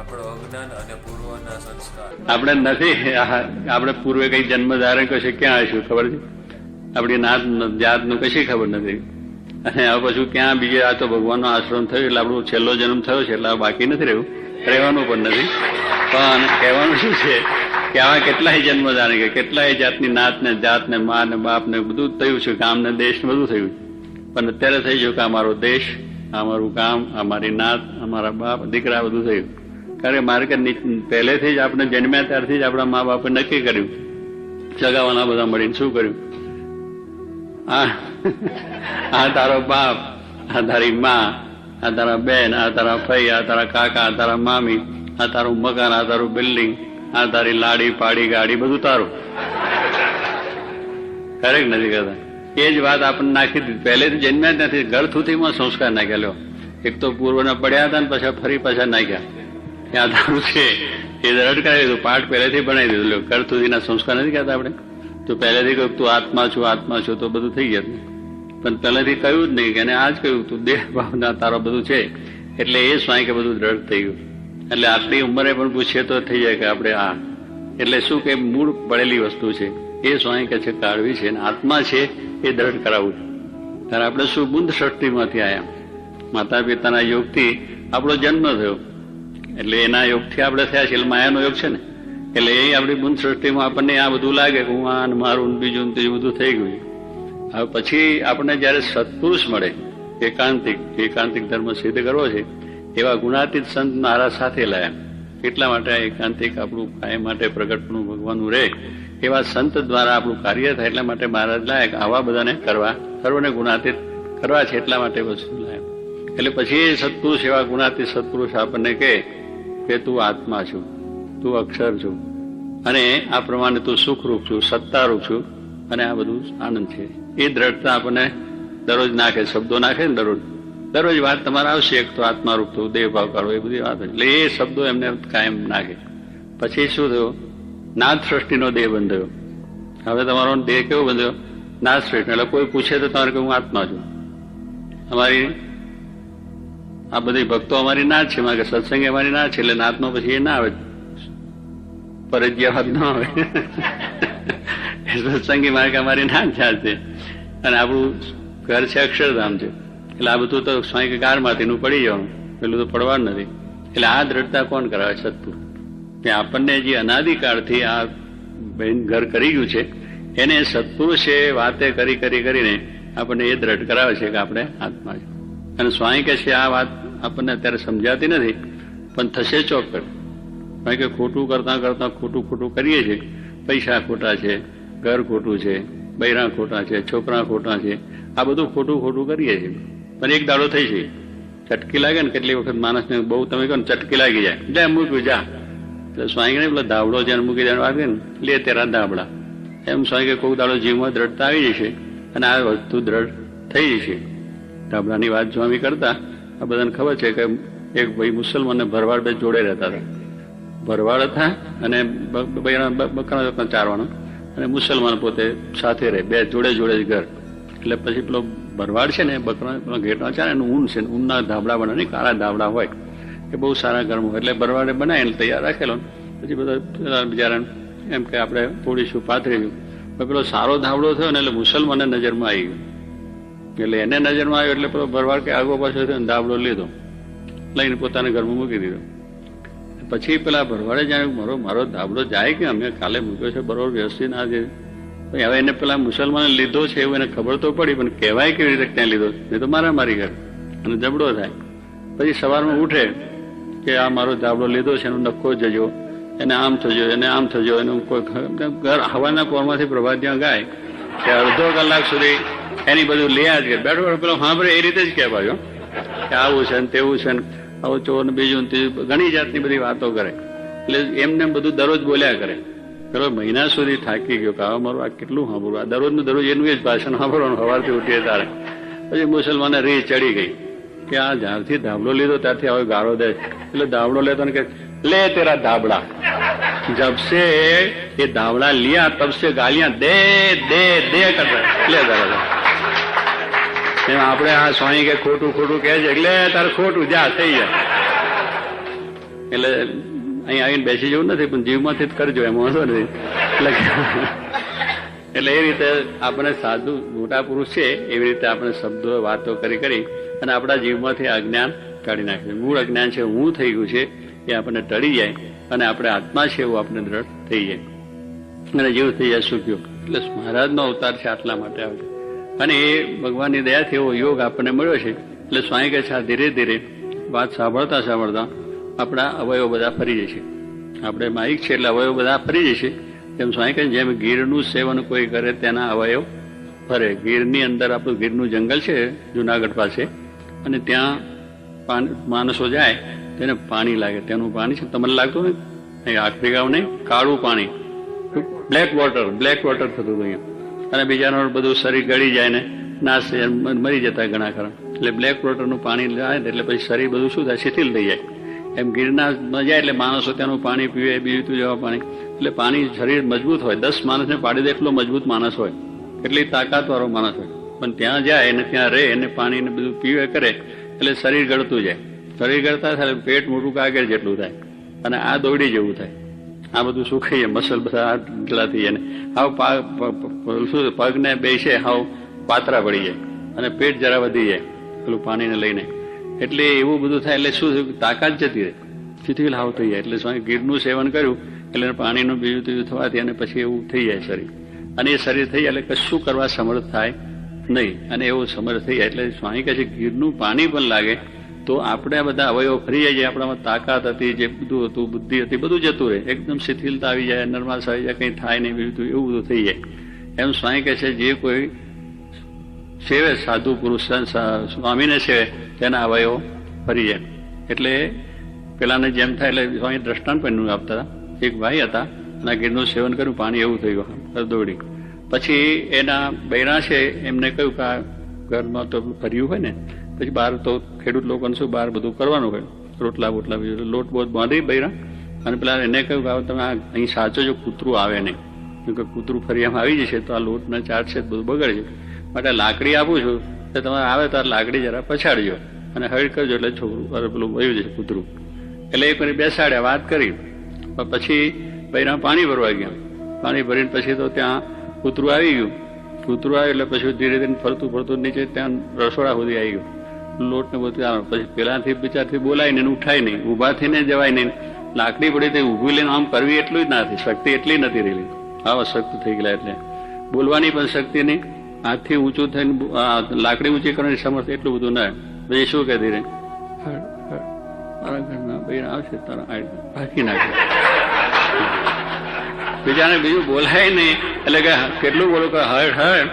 આપણો અજ્ઞાન અને પૂર્વના સંસ્કાર. આપણે નથી, આપણે પૂર્વે કઈ જન્મ ધારણ કરશે ક્યાં આવીશું ખબર છે? આપણી નાત જાતનું કશી ખબર નથી. અને હવે પછી ક્યાં બીજે આ તો ભગવાનનો આશ્રમ થયો એટલે આપણો છેલ્લો જન્મ થયો છે એટલે બાકી નથી રહ્યું, રહેવાનું પણ નથી. પણ કહેવાનું શું છે કે આવા કેટલાય જન્મ ધારણ કે કેટલાય જાતની નાત ને જાત ને મા ને બાપ ને બધું થયું છે, ગામ ને દેશ ને બધું થયું. પણ અત્યારે થઈ ગયું કે અમારો દેશ, અમારું ગામ, અમારી નાત, અમારા બાપ દીકરા બધું થયું. કારણ કે મારે કે પહેલેથી જ આપણે જન્મ્યા ત્યારથી જ આપણા મા બાપે નક્કી કર્યું, સગાવાના બધા મળીને શું કર્યું, આ તારો બાપ, આ તારી મા, આ તારા બેન, આ તારા ભાઈ, આ તારા કાકા, આ તારા મામી, આ તારું મકાન, આ તારું બિલ્ડિંગ, આ તારી લાડી પાડી ગાડી બધું તારું. કરેક નથી કરતા? એ જ વાત આપણને નાખી દીધી. પહેલેથી જન્મ્યા જ નથી, ઘર સુધીમાં સંસ્કાર નાખ્યા. એક તો પૂર્વના પડ્યા હતા ને પછી ફરી પાછા નાખ્યા. ત્યાં તારું છે એ રડ કરાવી દીધું, પાઠ પહેલેથી બનાવી દીધું. ઘર સુધીના સંસ્કાર નથી કહેતા આપણે. તો પહેલેથી કહ્યું તું આત્મા છું, આત્મા છું, તો બધું થઈ જતું. પણ પહેલેથી કહ્યું જ નહીં કે એને આ જ કહ્યું તું દેહ ભાવના તારો બધું છે. એટલે એ સ્વાય કે બધું દ્રઢ થઈ ગયું. એટલે આટલી ઉંમરે પણ પૂછીએ તો થઈ જાય કે આપણે આ એટલે શું કે મૂળ પડેલી વસ્તુ છે એ સ્વાય કે છે કાઢવી છે, અને આત્મા છે એ દ્રઢ કરાવવું. ત્યારે આપણે શું બુંદ સૃષ્ટિમાંથી આવ્યા, માતા પિતાના યોગથી આપણો જન્મ થયો. એટલે એના યોગથી આપણે થયા છે, એટલે માયાનો યોગ છે ને. એટલે એ આપણી બુંદ સૃષ્ટિમાં આપણને આ બધું લાગે કે હું આ મારું બીજું ત્રીજું બધું થઈ ગયું. હવે પછી આપણને જયારે સત્પુરુષ મળે, એકાંતિક ધર્મ સિદ્ધ કરવો છે, એવા ગુણાતીત સંત મારા સાથે લાયા. એટલા માટે એકાંતિક આપણું કાયમ માટે પ્રગટનું ભગવાનનું રહે એવા સંત દ્વારા આપણું કાર્ય થાય. એટલા માટે મહારાજ લાયક આવા બધાને કરવા, સર્વને ગુણાતીત કરવા છે, એટલા માટે વસ્તુ લાયક. એટલે પછી એ સત્પુરુષ, એવા ગુણાતીત સત્પુરુષ આપણને કહે કે તું આત્મા છું, તું અક્ષર છું, અને આ પ્રમાણે તું સુખરૂપ છું, સત્તારૂપ છું, અને આ બધું આનંદ છે. એ દ્રઢતા આપણને દરરોજ નાખે, શબ્દો નાખે ને દરરોજ વાત તમારે આવશે. એક તો આત્મારૂપ થવું, દેહ ભાવ કાઢવો, એ બધી વાત. એટલે એ શબ્દો એમને કાયમ નાખે. પછી શું થયું? નાદ સૃષ્ટિનો દેહ બંધાયો. હવે તમારો દેહ કેવો બંધાયો? નાદ સૃષ્ટિ. એટલે કોઈ પૂછે તો તમારે કે હું આત્મા છું. અમારી આ બધી ભક્તો અમારી નાદ છે, મારે સત્સંગ અમારી નાદ છે. એટલે નાદમાં પછી એ ના આવે, ફરજિયાત ના આવે. સત્સંગી માર્ગ અમારી નાદ ચાલશે. અને આપણું ઘર છે અક્ષરધામ છે. એટલે આ બધું તો સ્વાય ગારમાંથી પડી જવાનું, પેલું તો પડવાનું નથી. એટલે આ દ્રઢતા કોણ કરાવે? સત્પુરુષ. કે આપણને જે અનાદિકાળથી આ ઘર કરી ગયું છે એને સત્પુરુષે વાતે કરીને આપણને એ દ્રઢ કરાવે છે કે આપણે આત્મા છે. અને સ્વાય કે છે આ વાત આપણને અત્યારે સમજાતી નથી, પણ થશે ચોક્કસ. કારણ કે ખોટું કરતા ખોટું કરીએ છીએ. પૈસા ખોટા છે, ઘર ખોટું છે, બૈરા ખોટા છે, છોકરા ખોટા છે, આ બધું ખોટું કરીએ છીએ. પણ એક દાડો થઈ છે, ચટકી લાગે ને. કેટલી વખત માણસને બહુ તમે કહો ને ચટકી લાગી જાય, જા મૂક્યું જા. એટલે સ્વાય ને પેલો ધાબળો જેને મૂકી દેવાનું વાગે ને, લે તેરા ધાબળા. એમ સ્વાય કે કોઈ દાડો જીવમાં દ્રઢતા આવી જશે અને આ વસ્તુ દ્રઢ થઈ જશે. ધાબળાની વાત સ્વામી કરતા આ બધાને ખબર છે કે એક ભાઈ મુસલમાનને ભરવાડ બે જોડે રહેતા હતા. ભરવાડ હતા અને બકરા ચારવાનો, અને મુસલમાન પોતે સાથે રહે, બે જોડે જ ઘર. એટલે પછી પેલો ભરવાડ છે ને બકરા ઘેટમાં ચાલે, એનું ઊન છે, ઊનના ધાબળા બનાવે, કાળા ધાબળા હોય એ બહુ સારા ઘરમાં. એટલે ભરવાડે બનાવીને તૈયાર રાખેલો. પછી બધા બિચારા એમ કે આપણે પોડીશું, પાથરીશું. પેલો સારો ધાબળો થયો ને એટલે મુસલમાનને નજરમાં આવી ગયો. એટલે એને નજરમાં આવ્યો એટલે પેલો ભરવાડ કે આગો પાછો થયો ને ધાબળો લીધો, લઈને પોતાના ઘરમાં મૂકી દીધો. પછી પેલા ભરવાડે જાણ્યું મારો ધાબળો જાય કે અમે કાલે મૂક્યો છે બરોબર વ્યવસ્થિત ના છે. હવે એને પેલા મુસલમાને લીધો છે એવું એને ખબર તો પડી, પણ કહેવાય કેવી રીતે ક્યાં લીધો? નહીં તો મારી ઘર અને જબડો થાય. પછી સવારમાં ઉઠે કે આ મારો ધાબળો લીધો છે, એનો નક્કો જજો, એને આમ થજો, એને આમ થજો. એનું કોઈ ઘર હવાના પોરમાંથી પ્રભાત જ્યાં ગાય કે અડધો કલાક સુધી એની બધું લ્યા જ બેઠો પેલો સાંભળે એ રીતે જ કહેવાય કે આવું છે ને તેવું છે ને આવું ચોર ને બીજું ઘણી જાતની બધી વાતો કરે. એટલે એમને બધું દરરોજ બોલ્યા કરે. પેલો મહિના સુધી થાકી ગયો કે હવે મારું આ કેટલું સાંભળવું, આ દરરોજ એનું જ ભાષણ સાંભળવાનું સવારથી ઉઠીએ તારે. પછી મુસલમાને રી ચડી ગઈ કે આ જ્યારથી ધાબળો લીધો ત્યારથી હવે ગાળો દે. એટલે ધાબળો લેતો ને કે લે તેરા ધાબળા. જબસે એ ધાબળા લિયા તબસે ગાલિયા દે દે દે કરતા લે તારા. એમ આપણે આ સ્વામી કે ખોટું કહે છે એટલે તારે ખોટું જા થઈ જાય. એટલે અહીં આવીને બેસી જવું નથી, પણ જીવમાંથી જ કરજો, એમ વાંધો નથી. એટલે એ રીતે આપણે સાધુ મોટા પુરુષ છે એવી રીતે આપણે શબ્દો વાતો કરી અને આપણા જીવમાંથી અજ્ઞાન કાઢી નાખે. મૂળ અજ્ઞાન છે હું થઈ ગયું છે એ આપણને ટળી જાય અને આપણે આત્મા છે એવું આપણે દ્રઢ થઈ જાય અને જીવ થઈ જાય સુખ્યો. એટલે મહારાજનો અવતાર છે આટલા માટે આવે અને એ ભગવાનની દયાથી એવો યોગ આપણને મળ્યો છે. એટલે સ્વામી કહે છે આ ધીરે ધીરે વાત સાંભળતા આપણા અવયવ બધા ફરી જશે. આપણે માઇક છે એટલે અવયવ બધા ફરી જશે. તેમ સ્વામી કહે જેમ ગીરનું સેવન કોઈ કરે તેના અવયવ ફરે. ગીરની અંદર આપણું ગીરનું જંગલ છે જુનાગઢ પાસે, અને ત્યાં માણસો જાય તેને પાણી લાગે. તેનું પાણી છે તમને લાગતું ને આફ્રિકામાં નહીં, કાળું પાણી, બ્લેક વોટર થતું હતું અહીંયા. અને બીજાનું બધું શરીર ગળી જાય ને નાશ મરી જતા ઘણા ખરા. એટલે બ્લેક વોટરનું પાણી લાવે એટલે પછી શરીર બધું શું થાય, શિથિલ થઈ જાય. એમ ગિરનાર જાય એટલે માણસો તેનું પાણી પીવે, બીજું જેવા પાણી. એટલે પાણી શરીર મજબૂત હોય, 10 માણસને પાડી દે એટલો મજબૂત માણસ હોય, એટલી તાકાતવાળો માણસ હોય. પણ ત્યાં જાય અને ત્યાં રહે અને પાણીને બધું પીવે કરે એટલે શરીર ગળતું જાય. શરીર ગળતા થાય પેટ મોટું કાગળ જેટલું થાય અને આ દોડી જેવું થાય. આ બધું સુખાઈ જાય, મસલ બધા આટલા થઈ જાય, હાવ પગને બેસે હાવ પાતરા પડી જાય અને પેટ જરા વધી જાય પેલું પાણીને લઈને. એટલે એવું બધું થાય એટલે શું તાકાત જતી રહે, શિથિલ હાવ થઈ જાય. એટલે સ્વામી ગીરનું સેવન કર્યું એટલે પાણીનું બીજું ત્રીજું થવાથી અને પછી એવું થઈ જાય શરીર. અને એ શરીર થઈ જાય એટલે કશું કરવા સમર્થ થાય નહીં અને એવું સમર્થ થઈ જાય. એટલે સ્વામી કહે છે ગીરનું પાણી પણ લાગે તો આપણે બધા અવયવ ફરી જાય. આપણામાં તાકાત હતી, જે બધું હતું, બુદ્ધિ હતી, બધું જતું રહે. એકદમ શિથિલતા આવી જાય, નર્માસ આવી જાય, કંઈ થાય નહીં, બીજું એવું બધું થઈ જાય. એમ સ્વામી કહે છે જે કોઈ સેવે સાધુ પુરુષ સ્વામીને સેવે તેના અવયવ ફરી જાય. એટલે પેલાને જેમ થાય એટલે સ્વામી દ્રષ્ટાંત પણ આપતા હતા. એક ભાઈ હતા અને ગીરનું સેવન કર્યું, પાણી એવું થઈ ગયું દોડી. પછી એના બૈરા છે એમને કહ્યું કે આ ઘરમાં તો ભર્યું હોય ને, પછી બહાર તો ખેડૂત લોકોને શું બહાર બધું કરવાનું હોય, રોટલા બોટલા બીજું લોટ બોટ બાંધી બૈરા. અને પેલા એને કહ્યું કે તમે અહીં સાચો જો કૂતરું આવે નહીં, કે કૂતરું ફરી આમ આવી જશે તો આ લોટના ચાટ છે બધું બગડશે. માટે લાકડી આપું છું તો તમારે આવે તો લાકડી જરા પછાડજો અને હળ કરજો એટલે છોકરું પેલું વયું જશે કૂતરું. એટલે એક વાર બેસાડ્યા, વાત કરી. પછી બૈરા પાણી ભરવા ગયા. પાણી ભરીને પછી તો ત્યાં કૂતરું આવી ગયું. કૂતરું આવ્યું એટલે પછી ધીરે ધીરે ફરતું નીચે ત્યાં રસોડા સુધી આવી ગયું. લોટ ને બધું આવે. પછી પેલાથી બિચારથી બોલાય ને ઉઠાય નહીં, ઊભા થઈને જવાય નહીં. લાકડી પડી તે ઊભી લઈને આમ કરવી એટલું જ નથી, શક્તિ એટલી નથી રહેલી. આવા શક્તિ થઈ ગયેલા એટલે બોલવાની પણ શક્તિ નહીં, હાથથી ઊંચું થઈને લાકડી ઊંચી કરવાની સમર્થ એટલું બધું ના. પછી શું કહે ધીરે મારા ઘરના બૈરા આવશે તારા ભાગી નાખે. બીજાને બીજું બોલાય નહીં એટલે કે કેટલું બોલું કે હળ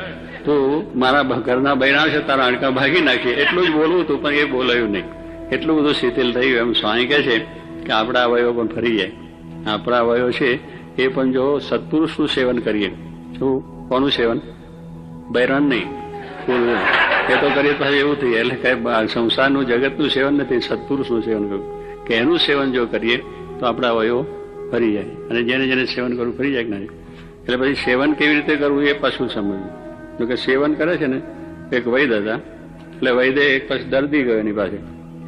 તો મારા ઘરના બૈરા આવશે તારા હાડકા ભાગી નાખીએ એટલું જ બોલવું હતું, પણ એ બોલાયું નહીં. એટલું બધું શિથિલ થઈ ગયું. એમ સ્વામી કહે છે કે આપણા અવયવ પણ ફરી જાય. આપણા અવયવ છે એ પણ જો સત્પુરુષનું સેવન કરીએ. શું કોનું સેવન? બૈરાન નહીં, એ તો કરીએ પછી એવું થઈ જાય. એટલે કઈ સંસારનું જગતનું સેવન નથી, સત્પુરુષનું સેવન કરવું કે એનું સેવન જો કરીએ તો આપણા અવયવ ફરી જાય. અને જેને સેવન કરવું ફરી જાય કે નહીં. એટલે પછી સેવન કેવી રીતે કરવું એ પાછું સમજવું. જોકે સેવન કરે છે ને એક વૈદ હતા, એટલે વૈદે એક પછી દર્દી ગયો એની પાસે.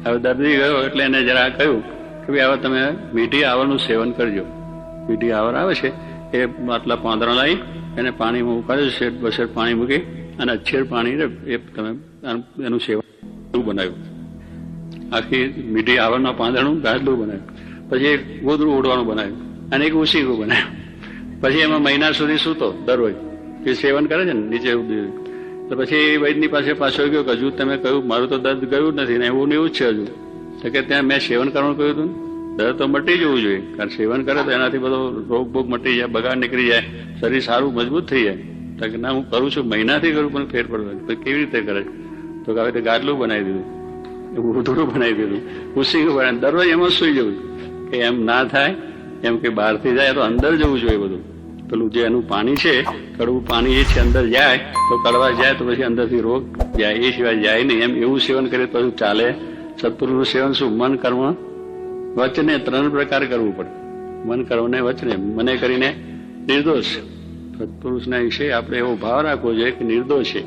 હવે દર્દી ગયો એટલે એને જરા કહ્યું કે ભાઈ હવે તમે મીઠી આવરનું સેવન કરજો. મીઠી આવર આવે છે એ આટલા પાંદડા લાવી એને પાણીમાં ઉકાળે, શેઠ બસેટ પાણી મૂકી અને અચ્છેર પાણી એ તમે એનું સેવન બનાવ્યું. આખી મીઠી આવરના પાંદડાનું ગાદલું બનાવ્યું. પછી એક ગોદડું ઉડવાનું બનાવ્યું અને એક ઉસીકું બનાવ્યું. પછી એમાં મહિના સુધી સૂતો દરરોજ. એ સેવન કરે છે ને નીચે તો પછી વૈદની પાસે પાછો ગયો કે હજુ તમે કહ્યું મારું તો દર્દ ગયું જ નથી ને એવું ને એવું જ છે હજુ. તો કે ત્યાં મેં સેવન કરવાનું કહ્યું હતું ને, દર્દ તો મટી જવું જોઈએ. કારણ સેવન કરે તો એનાથી બધો રોગ બોગ મટી જાય, બગાડ નીકળી જાય, શરીર સારું મજબૂત થઈ જાય. તો કે ના હું કરું છું, મહિનાથી કરું પણ ફેર પડતો. કેવી રીતે કરે? તો કે હવે ગાદલું બનાવી દીધું, ઉધડું બનાવી દીધું, ઉસીકું બનાવી. દરરોજ એમાં સુઈ જવું કે એમ ના થાય. એમ કે બહારથી જાય તો અંદર જવું જોઈએ બધું. પેલું જે એનું પાણી છે કડવું પાણી એ છે અંદર જાય તો કડવા જાય તો પછી અંદરથી રોગ જાય, એ સિવાય જાય નહીં. એમ એવું સેવન કરીએ તો ચાલે. સત્પુરુષનું સેવન શું? મન, કર્મ, વચને 3 પ્રકાર કરવું પડે. મન, કર્મ ને વચને. મને કરીને નિર્દોષ. સત્પુરુષના વિશે આપણે એવો ભાવ રાખવો જોઈએ કે નિર્દોષ છે,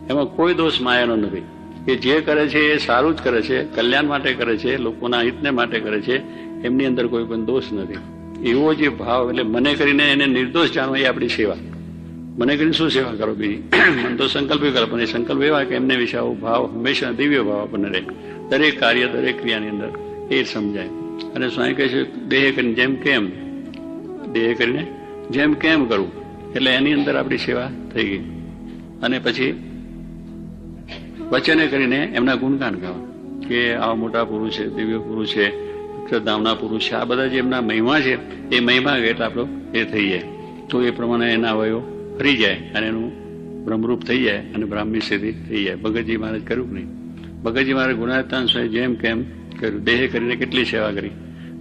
એમાં કોઈ દોષ માયાનો નથી. એ જે કરે છે એ સારું જ કરે છે, કલ્યાણ માટે કરે છે, લોકોના હિતને માટે કરે છે. એમની અંદર કોઈ પણ દોષ નથી. એવો જે ભાવ, એટલે મને કરીને એને નિર્દોષ જાણવા એ આપણી સેવા. મને કરીને શું સેવા કરો બીજી? મન તો સંકલ્પ કરો, પણ એ સંકલ્પ એવા કે એમને વિશે આવો ભાવ હંમેશા દિવ્ય ભાવ આપણને રહે દરેક કાર્ય દરેક ક્રિયાની અંદર, એ સમજાય. અને સ્વામી કહે છે દેહ કરીને જેમ કેમ, દેહ કરીને જેમ કેમ કરવું, એટલે એની અંદર આપણી સેવા થઈ ગઈ. અને પછી વચને કરીને એમના ગુણગાન ગાવા કે આવા મોટા પુરુષ છે, દિવ્ય પુરુષ છે, અક્ષરધામના પુરુષ છે, આ બધા જે એમના મહિમા છે એ મહિમા એટલે આપણો એ થઈ જાય. તો એ પ્રમાણે એના અવયવો ફરી જાય અને એનું બ્રહ્મરૂપ થઈ જાય અને બ્રાહ્મી સિદ્ધિ થઈ જાય. ભગતજી મહારાજ કર્યું નહીં. ભગતજી મહારાજ ગુણાતાન સ્વામી જેમ કેમ કર્યું. દેહ કરીને કેટલી સેવા કરી,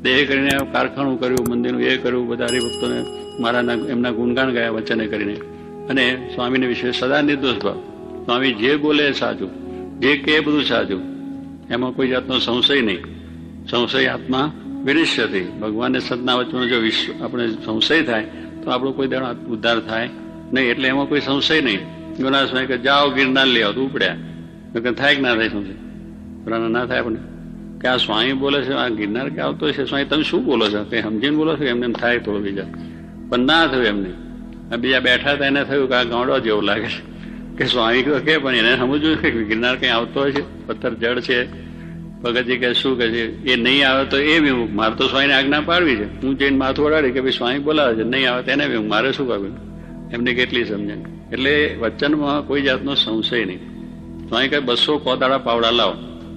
દેહ કરીને કારખાનું કર્યું, મંદિરનું એ કર્યું, બધા હરિભક્તોને મારાના એમના ગુણગાન ગાયા વચને કરીને. અને સ્વામીને વિશે સદા નિર્દોષ ભાવ. સ્વામી જે બોલે સાચું, જે કહે બધું સાચું, એમાં કોઈ જાતનો સંશય નહીં. સંશય આત્મા વિનિશ્ચયથી. ભગવાનને સદના વચનો જો આપણે સંશય થાય તો આપણો કોઈ દાડો ઉદ્ધાર થાય નહીં. એટલે એમાં કોઈ સંશય નહીં. ગુના સ્વામી કે જાઓ ગિરનાર લઈ આવો તો ઉપડ્યા, થાય કે ના થાય સંશય? બરાબર ના થાય આપણે કે આ સ્વામી બોલે છે, આ ગિરનાર કે આવતો છે, સ્વામી તમે શું બોલો છો? કંઈ સમજીને બોલો છો? એમને એમ થાય થોડું બીજા, પણ ના થયું એમને. બીજા બેઠા હતા એને થયું કે આ ગાંડો જેવું લાગે છે કે સ્વામી કે, પણ એને સમજવું કે ગિરનાર કંઈ આવતો હોય છે, પથ્થર જળ છે. ભગતજી કે શું કે છે, એ નહીં આવે તો એ વિમુખ, મારે તો સ્વામીને આજ્ઞા પાડવી છે. હું જઈને માથું વડાડી કે ભાઈ સ્વામી બોલાવે છે, નહીં આવે તો એને વિમુખ, મારે શું કરવું? એમને કેટલી સમજણ. એટલે વચનમાં કોઈ જાતનો સંશય નહીં. સ્વામી કહે 200 કોદાળા પાવડા લાવો,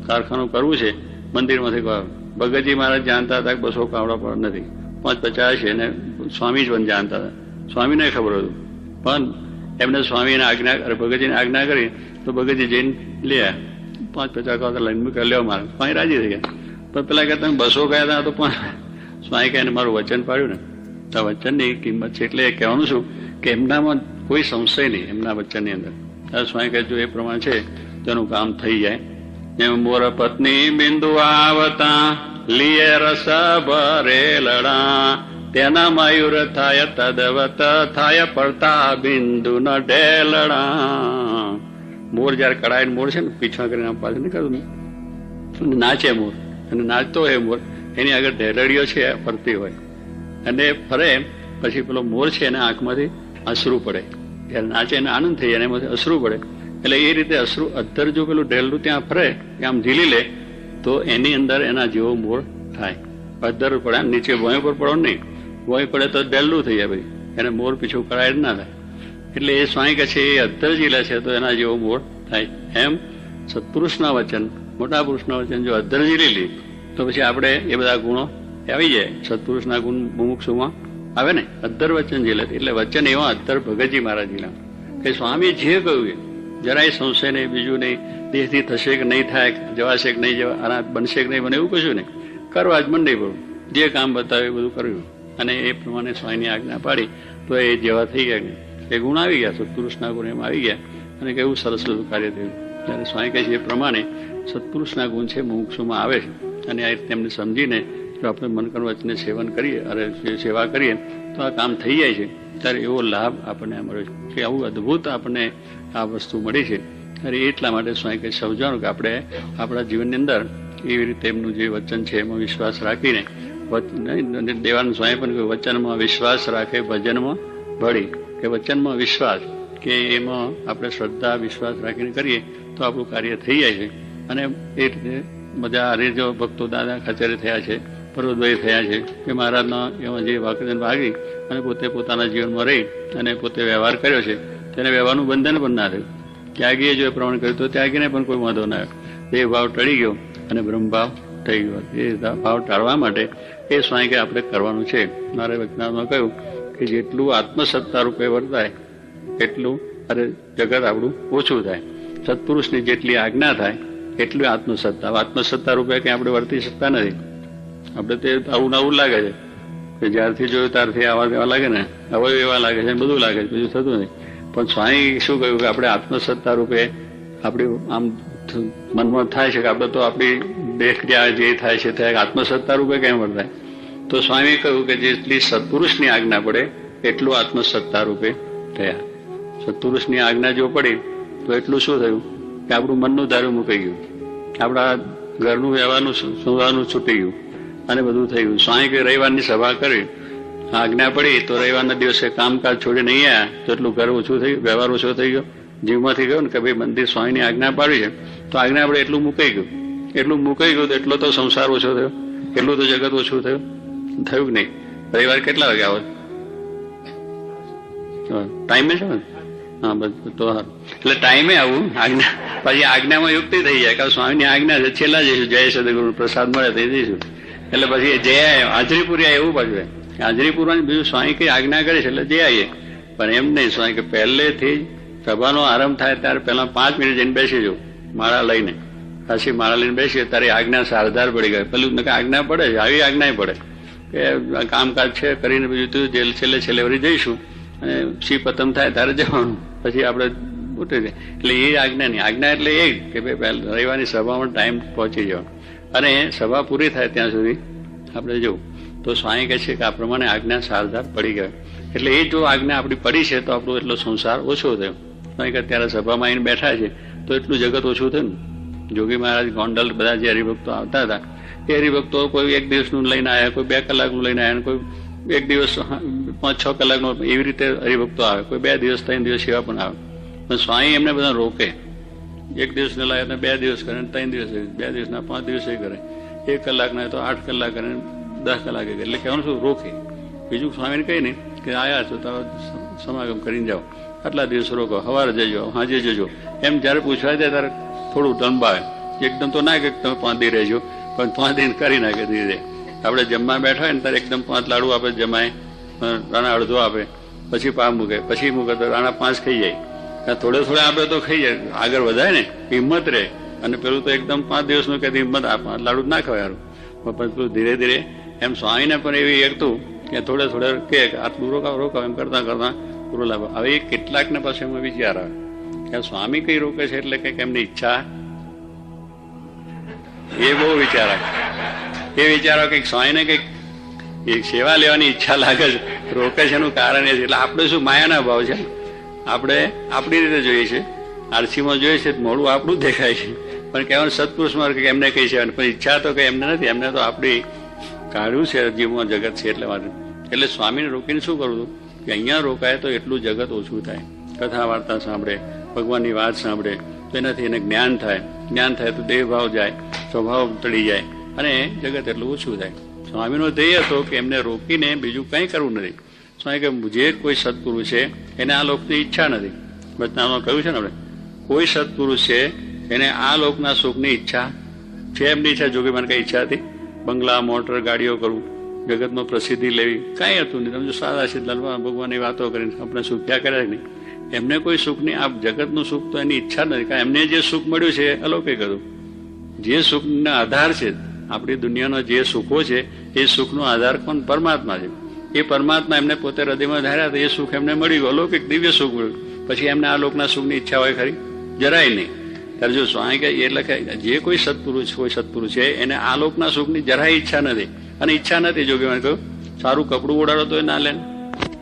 કારખાનું કરવું છે, મંદિરમાંથી કહો. ભગતજી મહારાજ જાણતા હતા કે 200 પાવડા પણ નથી, 550 છે, અને સ્વામી જ પણ જાણતા હતા. સ્વામીને ખબર હતું, પણ એમને સ્વામીને આજ્ઞા, ભગતજીને આજ્ઞા કરી તો ભગતજી જઈને લે 550 કોદાળા લઈને મૂકી લ્યો મારે. સ્વામી રાજી થઈ ગયા. પણ પેલા કે તમે 200 ગયા હતા તો પણ સ્વામી કહે મારું વચન પાડ્યું ને, તો વચનની કિંમત છે. એટલે કહેવાનું શું કે એમનામાં કોઈ સંશય નહીં એમના વચનની અંદર. સ્વામી કહે જો એ પ્રમાણે છે તેનું કામ થઈ જાય. એમ મોર પત્ની બિંદુ આવતા લીએ રસ ભરે લડા, તેના મયુર થાય તદવત થાય પડતા બિંદુ ન ઢેલડા. મોર જયારે કડાઈને મોર છે ને પીછા કરીને પાછળ નહીં કરતું, નાચે મોર, અને નાચતો હોય મોર, એની આગળ ઢેલડીઓ છે ફરતી હોય, અને ફરે પછી પેલો મોર છે એને આંખમાંથી અશ્રુ પડે. જયારે નાચે એને આનંદ થઈ જાય, એમાંથી અશ્રુ પડે. એટલે એ રીતે અશ્રુ અધ્ધર જો પેલું ઢેલડું ત્યાં ફરે, આમ ઝીલી લે તો એની અંદર એના જેવો મોર થાય. અધ્ધર પડે, નીચે ભોંય પર પડો નહીં, ભોંય પડે તો ઢેલડું થઈ જાય ભાઈ, એને મોર પીછું કરાય જ ના થાય. એટલે એ સ્વામી કહે છે એ અધ્ધર ઝીલે છે તો એના જેવો મોર થાય. એમ સત્પુરુષના વચન, મોટા પુરુષના વચન જો અધ્ધર ઝીલી લે તો પછી આપણે એ બધા ગુણો આવી જાય. સત્પુરુષના ગુણ મુમુક્ષુમાં આવે ને, અધ્ધર વચન ઝીલે. એટલે વચન એવા અધ્ધર ભગતજી મહારાજ ઝીલા કે સ્વામી જે કહ્યું એ જરાય સંશય નહીં, બીજું નહીં, દેહથી થશે કે નહીં થાય, જવાશે કે નહીં જવા, આના બનશે કે નહીં બને, એવું કશું નહીં. કરવા જ મંડી પડવું, જે કામ બતાવે એ બધું કર્યું. અને એ પ્રમાણે સ્વામીની આજ્ઞા પાડી તો એ જેવા થઈ ગયા, એ ગુણ આવી ગયા, સત્પુરુષના ગુણ એમાં આવી ગયા. અને કેવું સરસ કાર્ય થયું. ત્યારે સ્વામી કહે છે એ પ્રમાણે સત્પુરુષના ગુણ છે મુમુક્ષુમાં આવે છે. અને આ તેમને સમજીને જો આપણે મનકર્મ વચને સેવન કરીએ અને સેવા કરીએ તો આ કામ થઈ જાય છે. ત્યારે એવો લાભ આપણને મળ્યો છે કે આવું અદભુત આપણને આ વસ્તુ મળી છે. ત્યારે એટલા માટે સ્વામી કહે સમજવાનું કે આપણે આપણા જીવનની અંદર એવી રીતે એમનું જે વચન છે એમાં વિશ્વાસ રાખીને, દેવાનંદ સ્વામી પણ કહ્યું વચનમાં વિશ્વાસ રાખે ભજનમાં ભળી, કે વચનમાં વિશ્વાસ, કે એમાં આપણે શ્રદ્ધા વિશ્વાસ રાખીને કરીએ તો આપણું કાર્ય થઈ જાય છે. અને એ રીતે બધા હારે જો ભક્તો દાદા ખાચરે થયા છે, પર્વતભાઈ થયા છે, કે મહારાજના એમાં જે વાક્યજન ભાગી અને પોતે પોતાના જીવનમાં રહી અને પોતે વ્યવહાર કર્યો છે, તેને વ્યવહારનું બંધન પણ ના થયું. ત્યાગીએ જો એ પ્રમાણે કર્યું તો ત્યાગીને પણ કોઈ વાંધો ના આવ્યો. એ ભાવ ટળી ગયો અને બ્રહ્મભાવ થઈ ગયો. એ ભાવ ટાળવા માટે એ સ્વામી કે આપણે કરવાનું છે. મારે વચનામાં કહ્યું કે જેટલું આત્મસત્તા રૂપે વર્તાય એટલું અરે જગત આપણું ઓછું થાય. સત્પુરુષની જેટલી આજ્ઞા થાય એટલું આત્મસત્તા. આત્મસત્તા રૂપે કંઈ આપણે વર્તી શકતા નથી. આપણે તે આવું આવું લાગે છે કે જ્યારથી જોયું ત્યારથી આવા એવા લાગે ને, અવયવ એવા લાગે છે, બધું લાગે છે, બીજું થતું નથી. પણ સ્વામી શું કહ્યું કે આપણે આત્મસત્તા રૂપે આપણી આમ મનમાં થાય છે કે આપણે તો આપણી દેહ ક્રિયા જે થાય છે તે આત્મસત્તા રૂપે કેમ વર્તાય? તો સ્વામીએ કહ્યું કે જેટલી સત્પુરુષની આજ્ઞા પડે એટલું આત્મસત્તા રૂપે થયા. સત્પુરુષની આજ્ઞા જો પડી તો એટલું શું થયું કે આપણું મનનું ધારું મૂકાઈ ગયું, આપણા ઘરનું વ્યવહારનું સુવાનું છૂટી ગયું, અને બધું થઈ ગયું. સ્વામી કે રવિવારની સભા કરી, આજ્ઞા પડી તો રવિવારના દિવસે કામકાજ છોડી નહીં આવ્યા તો એટલું ઘર ઓછું થઈ ગયું, વ્યવહાર ઓછો થઈ ગયો, જીવમાંથી ગયો ને કે ભાઈ મંદિર સ્વામીની આજ્ઞા પાડી છે તો આજ્ઞા આપણે એટલું મુકાઈ ગયું. એટલું મુકાઈ ગયું તો એટલો તો સંસાર ઓછો થયો, એટલું તો જગત ઓછું થયું. થયું કે નહીં? રવિવાર કેટલા વાગે આવો? ટાઈમે છે ને? હા, બધું તો સારું. એટલે ટાઈમે આવું આજ્ઞા, પછી આજ્ઞામાં યુક્તિ થઈ જાય કે સ્વામીની આજ્ઞા છે, છેલ્લા જઈશું, જય સદગુરુ પ્રસાદ મળે તો જઈશું. એટલે પછી જય હાજરી પૂરી આવે એવું પાછું. હાજરી પૂરવાની બીજું સ્વામી કઈ આજ્ઞા કરે છે એટલે જઈ આવીએ. પણ એમ નહીં, સ્વામી કે પહેલેથી સભાનો આરંભ થાય ત્યારે પહેલા 5 મિનિટ જઈને બેસી જવું માળા લઈને. પછી માળા લઈને બેસીએ ત્યારે આજ્ઞા સારધાર પડી ગઈ. પેલું આજ્ઞા પડે છે, આવી આજ્ઞા પડે કે કામકાજ છે કરીને બીજું જેલ છેલ્લે વળી જઈશું અને શી પતમ થાય ત્યારે જવાનું, પછી આપણે ઉઠી જાય. એટલે એ આજ્ઞા નહીં. આજ્ઞા એટલે એ કે ભાઈ રવિવારની સભામાં ટાઈમ પહોંચી જવાનું અને સભા પૂરી થાય ત્યાં સુધી આપણે જવું. તો સ્વામી કહે છે કે આ પ્રમાણે આજ્ઞા સારધાર પડી ગયો. એટલે એ જો આજ્ઞા આપણી પડી છે તો આપણો એટલો સંસાર ઓછો થયો. સ્વામી કે અત્યારે સભામાં આવીને બેઠા છે તો એટલું જગત ઓછું થયું ને. જોગી મહારાજ ગોંડલ બધા જે હરિભક્તો આવતા હતા એ હરિભક્તો કોઈ 1 દિવસનું લઈને આવ્યા, કોઈ 2 કલાકનું લઈને આવ્યા, કોઈ 1 દિવસ 5-6 કલાકનો, એવી રીતે હરિભક્તો આવે, કોઈ 2 દિવસ 3 દિવસ એવા પણ આવે. પણ સ્વામી એમને બધા રોકે. 1 દિવસને લાવે તો 2 દિવસ કરે, 3 દિવસ, 2 દિવસના 5 દિવસે કરે, 1 કલાકના તો 8 કલાક કરે, 10 કલાકે કરે. એટલે કહેવાનું શું? રોકે. બીજું સ્વામીને કહી નહીં કે આયા છો તો સમાગમ કરીને જાઓ, આટલા દિવસ રોકો, સવારે જજો, સાંજે જજો. એમ જયારે પૂછવાય જાય ત્યારે થોડું લંબાવે. એકદમ તો ના કે તમે 5 દી રહેજો, પણ 5 દિન કરી નાખે ધીરે. આપણે જમવા બેઠા હોય ને ત્યારે એકદમ 5 લાડુ આપે, જમાય, રાણા અડધો આપે, પછી પા મૂકે, પછી મૂકે તો રાણા 5 ખાઈ જાય. થોડે થોડે આપે તો ખાઈ જાય, આગળ વધાય ને, હિંમત રહે. અને પેલું તો એકદમ 5 દિવસનું કે હિંમત, આ 5 લાડુ ના ખવાય. પણ પેલું ધીરે ધીરે એમ સ્વામીને પણ એવી એકતું કે થોડે થોડે કે આટલું રોકાવ એમ કરતા કરતા પૂરો લાભ. હવે એ કેટલાકને પાસે એમાં વિચાર આવે કે સ્વામી કઈ રોકે છે એટલે કંઈક એમની ઈચ્છા, એ બહુ વિચાર આવે. એ વિચારો કંઈક સ્વામીને કંઈક સેવા લેવાની ઈચ્છા લાગે છે, રોકે છે એનું કારણ એ છે. એટલે આપણે શું માયાના ભાવ છે, આપણે આપણી રીતે જોઈએ છે, આરસીમાં જોઈએ છે, મોડું આપણું દેખાય છે. પણ કહેવાનું સત્પુરુષમાં કે એમને કઈ છે, પણ ઈચ્છા તો કઈ એમને નથી. એમને તો આપણી કાઢ્યું છે જીવમાં જગત છે એટલે માટે. એટલે સ્વામીને રોકીને શું કરવું કે અહીંયા રોકાય તો એટલું જગત ઓછું થાય. કથા વાર્તા સાંભળે, ભગવાનની વાત સાંભળે તો એનાથી એને જ્ઞાન થાય. જ્ઞાન થાય તો દેહભાવ જાય, સ્વભાવ ટળી જાય અને જગત એટલું ઓછું થાય. સ્વામીનો ધ્યેય હતો કે એમને રોકીને બીજું કંઈ કરવું નથી. સ્વામી કે જે કોઈ સત્પુરુષ છે એને આ લોકની ઈચ્છા નથી. વચનામાં કહ્યું છે ને આપણે, કોઈ સત્પુરુષ છે એને આ લોકના સુખની ઈચ્છા છે. એમની ઈચ્છા જોકે મને કઈ ઈચ્છા હતી બંગલા, મોટર, ગાડીઓ કરવું, જગતમાં પ્રસિદ્ધિ લેવી, કાંઈ હતું નહીં. તમે જો સાદા સિદ્ધાંત ભગવાનની વાતો કરીને આપણે સુખ્યા કર્યા નહીં. એમને કોઈ સુખ નહીં. આ જગતનું સુખ તો એની ઈચ્છા નથી. કારણ એમને જે સુખ મળ્યું છે એ અલૌકિક હતું. જે સુખના આધાર છે, આપણી દુનિયાનો જે સુખો છે એ સુખનો આધાર કોણ? પરમાત્મા છે. એ પરમાત્મા એમને પોતે હૃદયમાં ધાર્યા હતા. એ સુખ એમને મળી ગયું, અલૌકિક દિવ્ય સુખ મળ્યું. પછી એમને આ લોકના સુખની ઈચ્છા હોય ખરી? જરાય નહીં. ત્યારે જો સ્વામી કહે એટલે કે જે કોઈ સત્પુરુષ છે એને આ લોકના સુખની જરાય ઈચ્છા નથી. અને ઈચ્છા નથી જો કે મને કહ્યું સારું કપડું ઓડાડો તો એ ના લે,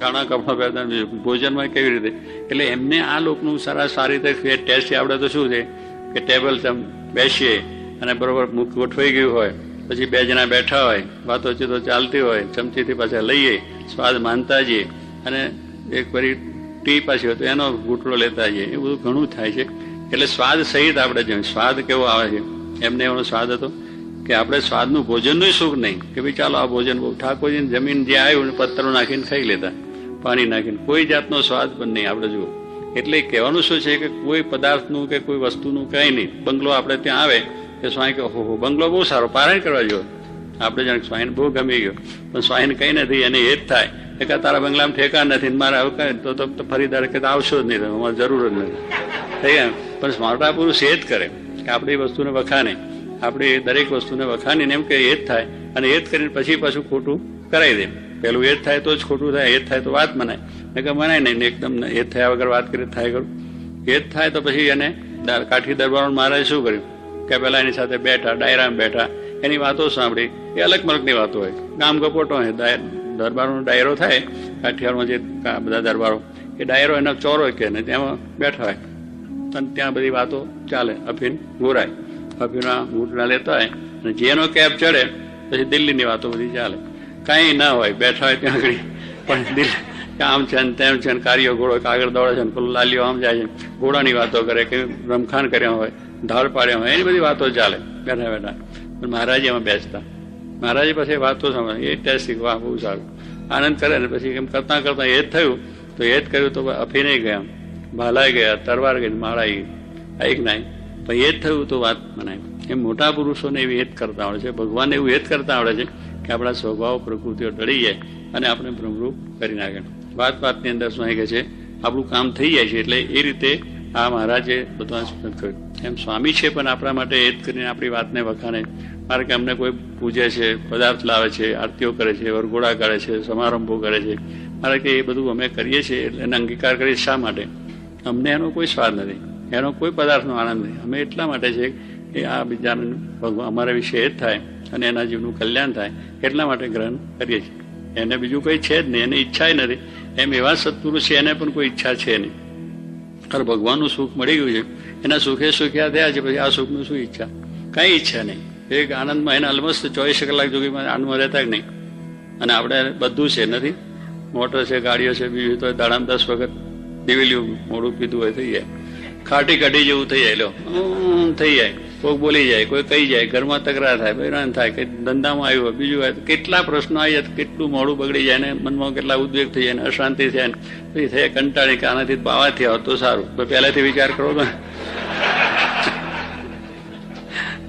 ઘણા કપડા પહેરતા, ભોજનમાં કેવી રીતે. એટલે એમને આ લોકનું સારી રીતે ટેસ્ટ આવડે તો શું છે કે ટેબલ બેસીએ અને બરોબર મુખ ગોઠવાઈ ગયું હોય, પછી 2 જણા બેઠા હોય, વાતોચીતો ચાલતી હોય, ચમચીથી પાછા લઈએ, સ્વાદ માનતા જઈએ અને એક ફરી ટી પાછી હોય તો એનો ઘૂંટડો લેતા જઈએ. એ બધું ઘણું થાય છે. એટલે સ્વાદ સહિત આપણે જોઈએ. સ્વાદ કેવો આવે છે? એમને એનો સ્વાદ હતો કે આપણે સ્વાદનું ભોજનનું સુખ નહીં કે ભાઈ ચાલો આ ભોજન બહુ ઠાકોરજીની જમીન જે આવ્યું પત્તરો નાખીને ખાઈ લેતા, પાણી નાખીને, કોઈ જાતનો સ્વાદ પણ નહીં આપણે જુઓ. એટલે કહેવાનું શું છે કે કોઈ પદાર્થનું કે કોઈ વસ્તુનું કંઈ નહીં. બંગલો આપણે ત્યાં આવે કે સ્વામી કે હો બંગલો બહુ સારો, પારાયણ કરવા જેવો. આપણે જાણે સ્વામીને બહુ ગમી ગયો, પણ સ્વામીને કંઈ નથી. એને એ જ થાય કે તારા બંગલામાં ઠેકા નથી, મારે હવે કહે તો ફરીદાર કે આવશો જ નહીં, અમારે જરૂર જ નથી. થઈ ગયા. પણ મોટા પુરુષ એ જ કરે કે આપણી વસ્તુને વખાણે, આપણી દરેક વસ્તુને વખાણીને એમ કે એ જ થાય અને એ જ કરીને પછી પાછું ખોટું કરાવી દે. પેલું એ જ થાય તો જ ખોટું થાય, એ જ થાય તો વાત મનાય, ને કે મનાય નહીં. એકદમ એ જ થયા વગર વાત કરી થાય કરું. એ જ થાય તો પછી એને કાઠી દરબારો મહારાજે શું કર્યું કે પેલા એની સાથે બેઠા, ડાયરામાં બેઠા, એની વાતો સાંભળી. એ અલગ મલકની વાતો હોય, ગામ ગપોટો હોય. દરબારોનો ડાયરો થાય કાઠિયાવાડમાં, જે બધા દરબારો, એ ડાયરો એનો ચોરો કે ને તેમાં બેઠા હોય અને ત્યાં બધી વાતો ચાલે. અફીણ ગોરાય, અફીણના ઘૂંટડા લેતા હોય અને જેનો કેપ ચડે પછી દિલ્હીની વાતો બધી ચાલે. કાંઈ ના હોય, બેઠા હોય ત્યાં આગળ પણ દિલ્હી આમ છે ને તેમ છે ને, કાર્યો ઘોડો આગળ દોડે છે ને પેલું લાલીઓ આમ જાય છે, ઘોડાની વાતો કરે કે રમખાણ કર્યા હોય, ધાડ પાડ્યા હોય, એની બધી વાતો ચાલે બેઠા બેઠા. પણ મહારાજ એમાં બેસતા, મહારાજે પછી વાતો સાંભળે, એ ટેસ્ટિંગ, વાહ બહુ સારું, આનંદ કરે ને પછી એમ કરતા કરતા એ જ થયું તો એ જ કર્યું તો અફીને ગયા, ભાલાઈ ગયા, તરવાર ગઈ, માળાઈ ગઈ, એક નાઈ, પણ એ જ થયું તો વાત મનાય. એમ મોટા પુરુષોને એવી હેત કરતા આવડે છે, ભગવાનને એવું હેત કરતા આવડે છે કે આપણા સ્વભાવ પ્રકૃતિઓ ટળી જાય અને આપણે ભ્રમરૂપ કરી નાખે. વાતની અંદર શું કે છે આપણું કામ થઈ જાય છે. એટલે એ રીતે આ મહારાજે બધા સ્મૃત કર્યું. એમ સ્વામી છે પણ આપણા માટે હેત કરીને આપણી વાતને વખાણે. મારે કે અમને કોઈ પૂજે છે, પદાર્થ લાવે છે, આરતીઓ કરે છે, વરઘોડા કરે છે, સમારંભો કરે છે, મારે કે એ બધું અમે કરીએ છીએ એટલે એનો અંગીકાર કરીએ. શા માટે? અમને એનો કોઈ સ્વાદ નથી, એનો કોઈ પદાર્થનો આનંદ નહીં. અમે એટલા માટે છે કે આ બીજાને અમારા વિશે હેત થાય અને એના જીવનું કલ્યાણ થાય એટલા માટે ગ્રહણ કરીએ છીએ. એને બીજું કંઈ છે જ નહીં, એને ઈચ્છા નથી. એમ એવા સત્પુરુષ છે એને પણ કોઈ ઈચ્છા છે નહીં. અરે ભગવાનનું સુખ મળી ગયું છે, એના સુખે સુખ્યા થયા છે, પછી આ સુખનું શું ઈચ્છા? કાંઈ ઈચ્છા નહીં. એક આનંદમાં એને અલમસ્ત 24 કલાક જોગીમાં આનંદમાં રહેતા જ નહીં. અને આપણે બધું છે નથી, મોટર છે, ગાડીઓ છે, બીજું તો દાડામાં 10 વખત દિવેલિયું મોડું પીધું હોય થઈ જાય, ખાટી કઢી જેવું થઈ જાય, લો થઈ જાય, કોઈ બોલી જાય, કોઈ કહી જાય, ઘરમાં તકરાર થાય, બહેરાન થાય, કંઈ ધંધામાં આવ્યું હોય, બીજું હોય, કેટલા પ્રશ્નો આવી જાય, કેટલું મોડું બગડી જાય ને મનમાં કેટલા ઉદ્વેગ થઈ જાય ને અશાંતિ થાય ને પછી થાય કંટાળી કે આનાથી બાવાથી આવત તો સારું. પહેલાથી વિચાર કરો તો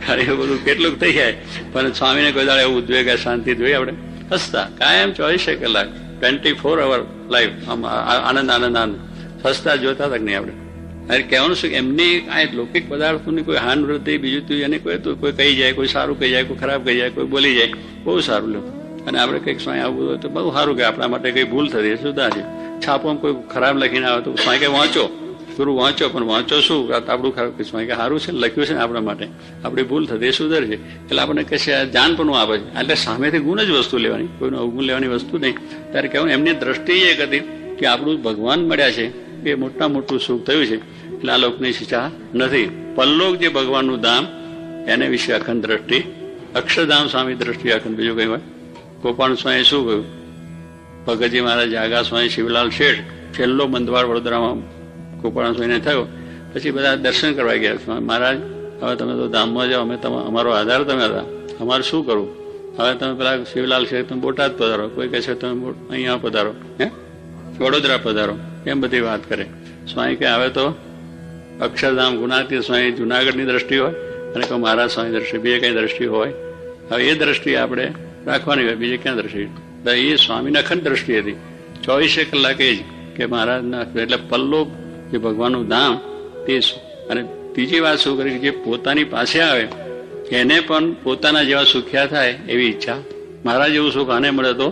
એ બધું કેટલુંક થઈ જાય. પણ સ્વામીને કોઈ દાડે એવું ઉદ્વેગ શાંતિ જોઈએ આપણે હસતા કાયમ 24 કલાક 24 અવર લાઈફ આનંદ આનંદ આનંદ હસતા જોતા તક નહીં આપણે. અરે કહેવાનું શું એમની આ લૌકિક પદાર્થોની કોઈ હાન વૃદ્ધિ બીજું તું એને કોઈ કહી જાય, કોઈ સારું કહી જાય, કોઈ ખરાબ કહી જાય, કોઈ બોલી જાય, બહુ સારું લો. અને આપણે કંઈક સ્વાય આવવું હોય તો બહુ સારું કે આપણા માટે કંઈ ભૂલ થતી સુધા છે. છાપોમાં કોઈ ખરાબ લખીને આવે તો સ્વાય કે વાંચો, થોડું વાંચો, પણ વાંચો શું આપણું ખરાબ સ્વાય કે સારું છે લખ્યું છે ને આપણા માટે, આપણી ભૂલ થતી એ સુધર છે. એટલે આપણને કશે જાન પણ આવે છે. એટલે સામેથી ગુણ જ વસ્તુ લેવાની, કોઈનું અવગુણ લેવાની વસ્તુ નહીં. ત્યારે કહેવાનું એમની દ્રષ્ટિ એ હતી કે આપણું ભગવાન મળ્યા છે એ મોટું સુખ થયું છે. એટલે આ લોકની શિક્ષા નથી. પરલોક જે ભગવાનનું ધામ એને વિશે અખંડ દ્રષ્ટિ, અક્ષરધામ સ્વામી દ્રષ્ટિ અખંડ. બીજું કઈ હોય? ગોપાલ સ્વામી શું કહ્યું? ભગતજી મહારાજ, આગા સ્વામી, શિવલાલ શેઠ, છેલ્લો બંધવાડ વડોદરામાં ગોપાલ સ્વામીને થયો. પછી બધા દર્શન કરવા ગયા. મહારાજ હવે તમે તો ધામમાં જાઓ, અમે અમારો આધાર તમે હતા, અમારે શું કરવું? હવે તમે પેલા શિવલાલ શેઠ તમે બોટાદ પધારો, કોઈ કહે છે તમે અહીંયા પધારો, વડોદરા પધારો, એમ બધી વાત કરે. સ્વામી કે હવે તો અક્ષરધામ ગુણાતીત સ્વામી જુનાગઢની દ્રષ્ટિ હોય અને કોઈ મહારાજ સ્વામી દ્રષ્ટિ, બીજે કઈ દ્રષ્ટિ હોય. હવે એ દ્રષ્ટિ આપણે રાખવાની હોય, બીજે ક્યાં દ્રષ્ટિ? એ સ્વામીની અખંડ દ્રષ્ટિ હતી 24 કલાક એ જ કે મહારાજના. એટલે પલ્લોક જે ભગવાનનું ધામ તે. અને ત્રીજી વાત શું કરી? જે પોતાની પાસે આવે એને પણ પોતાના જેવા સુખ્યા થાય એવી ઈચ્છા. મહારાજ જેવું સુખ આને મળે તો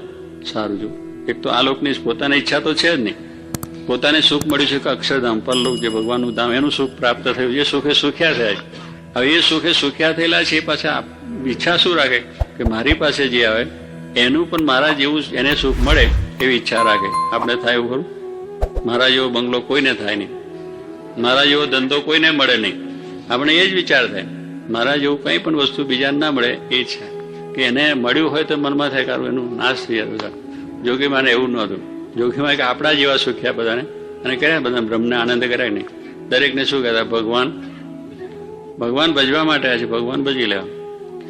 સારું. જો એક તો આ લોકની પોતાની ઈચ્છા તો છે જ નહીં. પોતાને સુખ મળ્યું છે કે અક્ષરધામ પરલોક જે ભગવાનનું ધામ એનું સુખ પ્રાપ્ત થયું, એ સુખે સુખ્યા થયા. હવે એ સુખે સુખ્યા થયેલા છે એ પાછા ઈચ્છા શું રાખે કે મારી પાસે જે આવે એનું પણ મારા જેવું એને સુખ મળે એવી ઈચ્છા રાખે. આપણે થાય એવું ખરું? મારા જેવો બંગલો કોઈને થાય નહીં, મારા જેવો ધંધો કોઈને મળે નહીં. આપણે એ જ વિચાર થાય મારા જેવું કંઈ પણ વસ્તુ બીજાને ના મળે એ છે કે એને મળ્યું હોય તો મનમાં થાય કારણ એનું નાશ થઈ જતો. જોગીમાને એવું નહોતું. જોગીમાં કે આપણા જેવા સુખ્યા બધાને અને કર્યા બધા બ્રહ્મને આનંદ કરાય નહીં. દરેકને શું કહેતા? ભગવાન ભજવા માટે છે, ભગવાન ભજી લેવા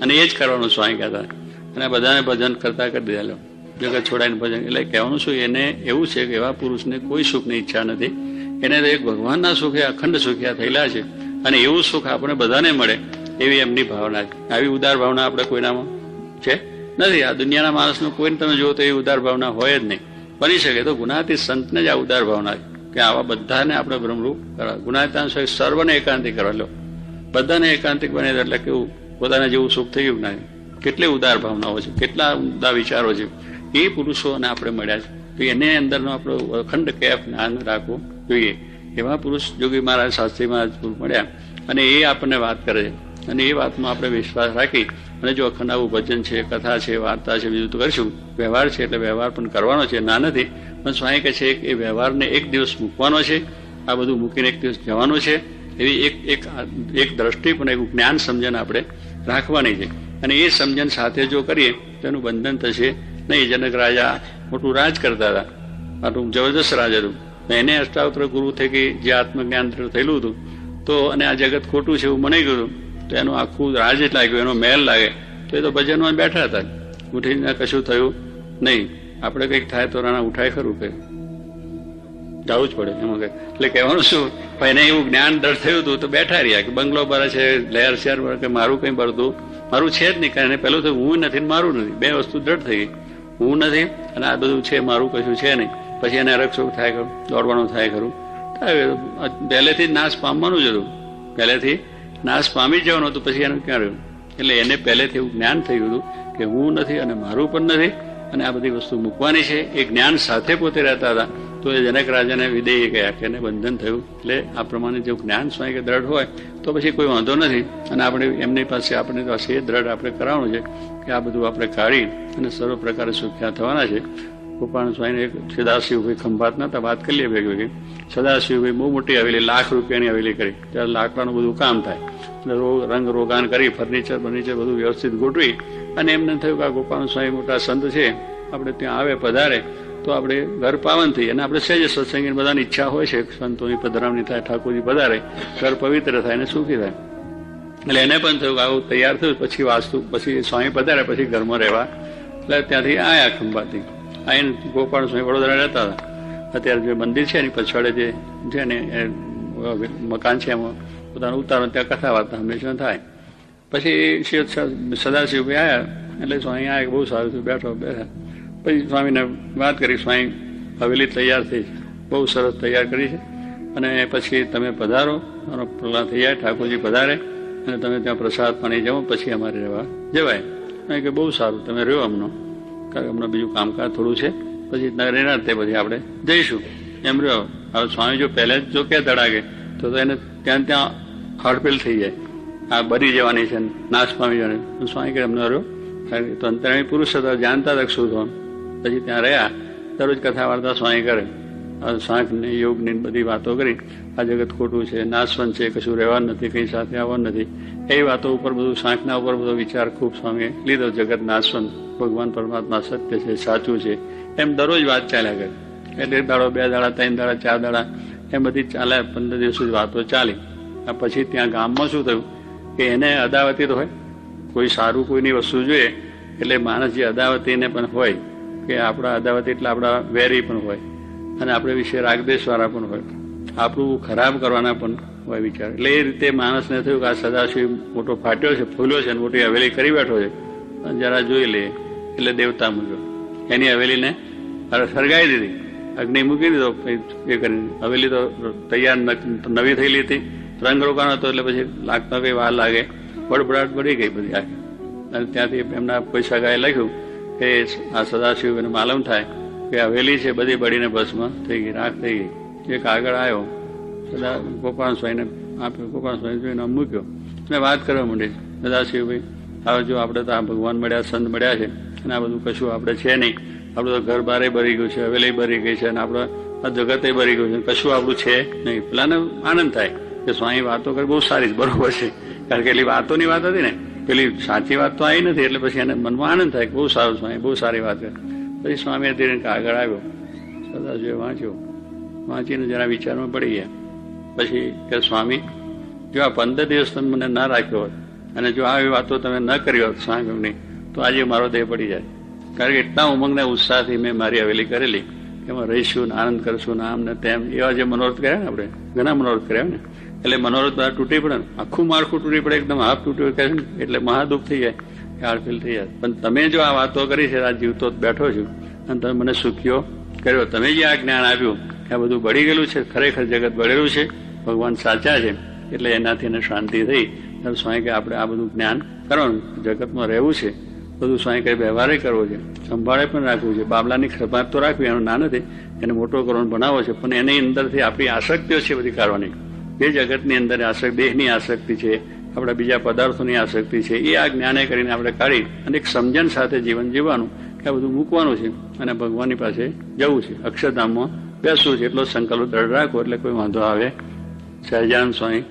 અને એ જ કરવાનું સ્વામી કહેતા. અને બધાને ભજન કરતા કરી દીધા લો જગત છોડાઈને ભજન. એટલે કહેવાનું શું એને એવું છે કે એવા પુરુષને કોઈ સુખની ઈચ્છા નથી. એને તો એક ભગવાનના સુખે અખંડ સુખ્યા થયેલા છે અને એવું સુખ આપણે બધાને મળે એવી એમની ભાવના છે. આવી ઉદાર ભાવના આપણે કોઈનામાં છે નથી. આ દુનિયાના માણસનું કોઈને તમે જુઓ તો એ ઉદાર ભાવના હોય જ નહીં. બની શકે તો ગુણાતીત સંતને જ આ ઉદાર ભાવના છે કે આવા બધાને આપણે બ્રહ્મરૂપ કરવા. ગુણાતીત સર્વને એકાંતિક કરવા લો, બધાને એકાંતિક બને એટલે કેવું પોતાના જેવું સુખ થઈ ગયું ના. કેટલી ઉદાર ભાવનાઓ છે, કેટલા ઉમદા વિચારો છે. એ પુરુષોને આપણે મળ્યા છે તો એને અંદરનો આપણો અખંડ કેફ જ્ઞાન રાખવું જોઈએ. એવા પુરુષ જોગી મહારાજ, શાસ્ત્રી મહારાજ મળ્યા અને એ આપણને વાત કરે છે અને એ વાતમાં આપણે વિશ્વાસ રાખી અને જો અખંડ આવું ભજન છે, કથા છે, વાર્તા છે, બીજું તો કરીશું. વ્યવહાર છે એટલે વ્યવહાર પણ કરવાનો છે, ના નથી. પણ સ્વામી કહે છે કે એ વ્યવહારને એક દિવસ મૂકવાનો છે, આ બધું મૂકીને એક દિવસ જવાનું છે. એવી એક દ્રષ્ટિ પણ એક જ્ઞાન સમજણ આપણે રાખવાની છે. અને એ સમજણ સાથે જો કરીએ તો એનું બંધન થશે નહીં. જનક રાજા મોટું રાજ કરતા હતા, આટલું જબરદસ્ત રાજ હતું. એને અષ્ટાવક્ર ગુરુ થઈ ગઈ જે આત્મજ્ઞાન થયેલું હતું તો, અને આ જગત ખોટું છે એવું મનાઈ ગયું તો એનું આખું રાજ જ લાગ્યું, એનો મહેલ લાગે તો એ તો ભજનમાં બેઠા હતા, ઉઠીને કશું થયું નહીં. આપણે કંઈક થાય તો રાણા ઉઠાય ખરું કે જવું જ પડે એમાં કંઈ. એટલે કહેવાનું શું, એને એવું જ્ઞાન દ્રઢ થયું હતું તો બેઠા રહ્યા કે બંગલો બરે છે, લહેર શહેર બરે કે મારું કંઈ બળતું મારું છે જ નહીં. કારણ પેલું તો હું નથી ને મારું નથી, બે વસ્તુ દ્રઢ થઈ ગઈ. હું નથી અને આ બધું છે, મારું કશું છે નહીં. પછી એને રક્ષોક થાય ખરું, દોડવાનું થાય ખરું, પહેલેથી જ નાશ પામવાનું જ હતું, પહેલેથી નાશ પામી જ જવાનું હતું. પછી એનું ક્યાં રહ્યું? એટલે એને પહેલેથી એવું જ્ઞાન થયું હતું કે હું નથી અને મારું પણ નથી અને આ બધી વસ્તુ મૂકવાની છે. એ જ્ઞાન સાથે પોતે રહેતા હતા તો એ જનક રાજાને વિદેય ગયા કે એને બંધન થયું. એટલે આ પ્રમાણે જો જ્ઞાન સ્વયં કે દ્રઢ હોય તો પછી કોઈ વાંધો નથી. અને આપણે એમની પાસે આપણી પાસે એ દ્રઢ આપણે કરાવવાનું છે કે આ બધું આપણે કાઢી અને સર્વ પ્રકારે સુખ્યા થવાના છે. ગોપાલ સ્વામીને એક સદાશિવભાઈ ખંભાત નતા, વાત કરી લઈએ ભેગી. સદાશિવભાઈ બહુ મોટી હવેલી, લાખ રૂપિયાની હવેલી કરી. ત્યારે લાકડાનું બધું કામ થાય એટલે રંગ રોગાન કરી ફર્નિચર બધું વ્યવસ્થિત ગોઠવી અને એમને થયું કે આ ગોપાલ સ્વામી મોટા સંત છે, આપણે ત્યાં આવે પધારે તો આપણે ઘર પાવન થઈએ. અને આપણે સહેજ સત્સંગની બધાની ઈચ્છા હોય છે સંતોની પધરામણી થાય, ઠાકોરજી પધારે, ઘર પવિત્ર થાય અને સુખી થાય. એટલે એને પણ થયું કે આવું તૈયાર થયું. પછી વાસ્તુ પછી સ્વામી પધારે પછી ઘરમાં રહેવા. એટલે ત્યાંથી આયા ખંભાતથી આવીને ગોપાલ સ્વામી વડોદરા રહેતા હતા. અત્યારે જે મંદિર છે એની પછાડે જે છે ને મકાન છે એમાં પોતાનું ઉતારો, ત્યાં કથા વાર્તા હંમેશા થાય. પછી સદાશિવભાઈ આવ્યા એટલે સ્વામી આવ્યા, બહુ સારું થયું, બેઠા. પછી સ્વામીને વાત કરી, સ્વામી હવેલી તૈયાર થઈ છે, બહુ સરસ તૈયાર કરી છે અને પછી તમે પધારો, પેલા થઈ જાય, ઠાકોરજી પધારે અને તમે ત્યાં પ્રસાદ પાણી જમો પછી અમારે રહેવા જવાય. કે બહુ સારું, તમે રહ્યો હમણાં, કારણ કે હમણાં બીજું કામકાજ થોડું છે, પછી રહેનાર તે પછી આપણે જઈશું એમ રહ્યો. હવે સ્વામી જો પહેલે જ જો કે દડાગે તો એને ત્યાં હડફેલ થઈ જાય, આ બરી જવાની છે, નાશ પામી જવાની. સ્વામી કે એમને રહ્યો, કારણ કે તો અંતરામી પુરુષ હતા, જાણતા હતા શું થવાનું. પછી ત્યાં રહ્યા, દરરોજ કથા વાર્તા સ્વામી કરે, સાંખને યોગની બધી વાતો કરી. આ જગત ખોટું છે, નાશવંત છે, કશું રહેવાનું નથી, કંઈ સાથે આવવાનું નથી, એ વાતો ઉપર બધું સાંખના ઉપર બધો વિચાર ખૂબ સ્વામીએ લીધો. જગત નાશવંત, ભગવાન પરમાત્મા સત્ય છે, સાચું છે, એમ દરરોજ વાત ચાલ્યા કરે. એટલે દાડો, 2 દાડા, 3 દાડા, 4 દાડા એમ બધી ચાલે. 15 દિવસ સુધી વાતો ચાલી. પછી ત્યાં ગામમાં શું થયું કે એને અદાવતી તો હોય, કોઈ સારું કોઈની વસ્તુ જોઈએ એટલે માણસ જે અદાવતીને પણ હોય કે આપણા અદાવતી એટલે આપણા વેરી પણ હોય અને આપણે વિશે રાગદેશવાળા પણ હોય, આપણું ખરાબ કરવાના પણ હોય વિચાર. એટલે એ રીતે માણસને થયું કે આ સદાશિવ મોટો ફાટ્યો છે, ફૂલ્યો છે, મોટી હવેલી કરી બેઠો છે, જરા જોઈ લે. એટલે દેવતા મૂક્યો, એની હવેલીને સળગાવી દીધી, અગ્નિ મૂકી દીધો. એ કરીને હવેલી તો તૈયાર નવી થયેલી હતી, રંગ રોકાણ હતો એટલે પછી લાગતા કંઈ વાર લાગે, બળબડાટ બળી ગઈ બધી આખી. અને ત્યાંથી એમના કોઈ સગાએ લખ્યું કે આ સદાશિવ એને માલુમ થાય કે હવેલી છે બધી બળીને ભસ્મ થઈ ગઈ, રાખ થઈ ગઈ. એક આગળ આવ્યો, ગોપાલ સ્વામીને આપ્યો, ગોપાલ સ્વામી જોઈને મૂક્યો અને વાત કરવા માંડી, સદાશિવભાઈ હવે જો આપણે તો આ ભગવાન મળ્યા, સંત મળ્યા છે અને આ બધું કશું આપણે છે નહીં, આપણું તો ઘર બારે ભરી ગયું છે, હવેલી ભરી ગઈ છે અને આપણે આ જગતે ભરી ગયું છે, કશું આપણું છે નહીં. પેલાને આનંદ થાય કે સ્વામી વાતો કરી બહુ સારી, બરોબર છે, કારણ કે એટલી વાતોની વાત હતી ને, પેલી સાચી વાત તો આવી નથી. એટલે પછી એને મનમાં આનંદ થાય કે બહુ સારું સ્વામી, બહુ સારી વાત કરે. પછી સ્વામી ધીરે આગળ આવ્યો, સદાશિવે વાંચીને જરા વિચારમાં પડી ગયા. પછી કે સ્વામી જો આ 15 દિવસ તમે મને ના રાખ્યો હોત અને જો આવી વાતો તમે ન કરી હોત સ્વામીની તો આજે મારો દેહ પડી જાય. કારણ કે એટલા ઉમંગને ઉત્સાહથી મેં મારી હવેલી કરેલી, એમાં રહીશું, આનંદ કરશું, આમ ને તેમ, એવા જે મનોરથ કર્યા ને આપણે, ઘણા મનોરથ કર્યા ને, એટલે મનોરથ બધા તૂટી પડે ને, આખું માળખું તૂટી પડે, એકદમ હાફ તૂટ્યું કહે ને, એટલે મહાદુઃખ થઈ જાય, હાડફેલ થઈ જાય. પણ તમે જો આ વાતો કરી છે, આ જીવતો બેઠો છું અને તમે મને સુખ્યો કર્યો, તમે જે આ જ્ઞાન આપ્યું કે આ બધું બળી ગયેલું છે, ખરેખર જગત બળેલું છે, ભગવાન સાચા છે, એટલે એનાથી એને શાંતિ થઈ. સ્વામી કે આપણે આ બધું જ્ઞાન કરવાનું, જગતમાં રહેવું છે, બધું સ્વામી કઈ વ્યવહારે કરવો છે, સંભાળે પણ રાખવું છે, બાબલાની ખપાત તો રાખવી, એનો ના નથી, એને મોટો કરવાનો બનાવવો છે, પણ એની અંદરથી આપણી આસક્તિઓ છે બધી કાઢવાની. જે જગતની અંદર દેહની આસક્તિ છે, આપણા બીજા પદાર્થોની આસક્તિ છે, એ આ જ્ઞાને કરીને આપણે કાઢી અને એક સમજણ સાથે જીવન જીવવાનું કે આ બધું મૂકવાનું છે અને ભગવાનની પાસે જવું છે, અક્ષરધામમાં બેસવું છે. એટલો સંકલ્પ દ્રઢ રાખો એટલે કોઈ વાંધો આવે. સહજાનંદ સ્વામી